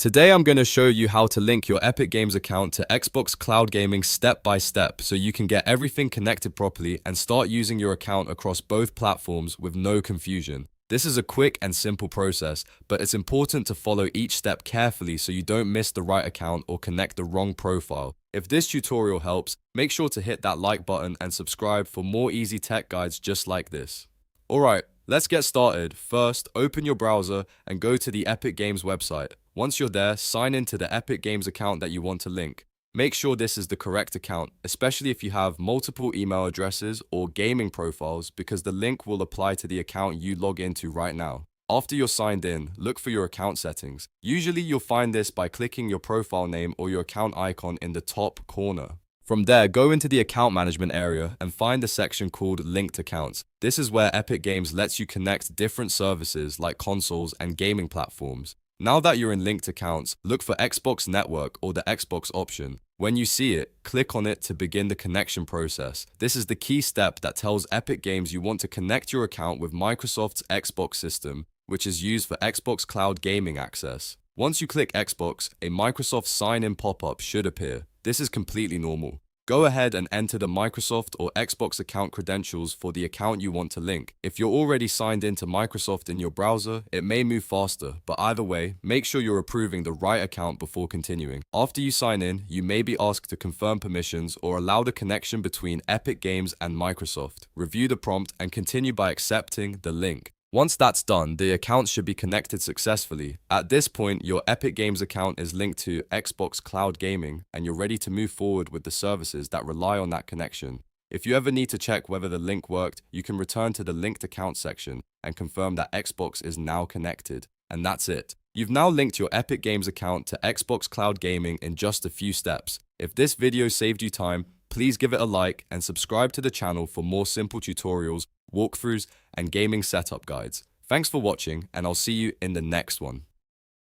Today I'm going to show you how to link your Epic Games account to Xbox Cloud Gaming step by step so you can get everything connected properly and start using your account across both platforms with no confusion. This is a quick and simple process, but it's important to follow each step carefully so you don't miss the right account or connect the wrong profile. If this tutorial helps, make sure to hit that like button and subscribe for more easy tech guides just like this. Alright, let's get started. First, open your browser and go to the Epic Games website. Once you're there, sign in to the Epic Games account that you want to link. Make sure this is the correct account, especially if you have multiple email addresses or gaming profiles, because the link will apply to the account you log into right now. After you're signed in, look for your account settings. Usually you'll find this by clicking your profile name or your account icon in the top corner. From there, go into the account management area and find the section called Linked Accounts. This is where Epic Games lets you connect different services like consoles and gaming platforms. Now that you're in linked accounts, look for Xbox Network or the Xbox option. When you see it, click on it to begin the connection process. This is the key step that tells Epic Games you want to connect your account with Microsoft's Xbox system, which is used for Xbox Cloud Gaming access. Once you click Xbox, a Microsoft sign-in pop-up should appear. This is completely normal. Go ahead and enter the Microsoft or Xbox account credentials for the account you want to link. If you're already signed into Microsoft in your browser, it may move faster, but either way, make sure you're approving the right account before continuing. After you sign in, you may be asked to confirm permissions or allow the connection between Epic Games and Microsoft. Review the prompt and continue by accepting the link. Once that's done, the account should be connected successfully. At this point, your Epic Games account is linked to Xbox Cloud Gaming, and you're ready to move forward with the services that rely on that connection. If you ever need to check whether the link worked, you can return to the linked account section and confirm that Xbox is now connected. And that's it. You've now linked your Epic Games account to Xbox Cloud Gaming in just a few steps. If this video saved you time, please give it a like and subscribe to the channel for more simple tutorials, walkthroughs, and gaming setup guides. Thanks for watching, and I'll see you in the next one.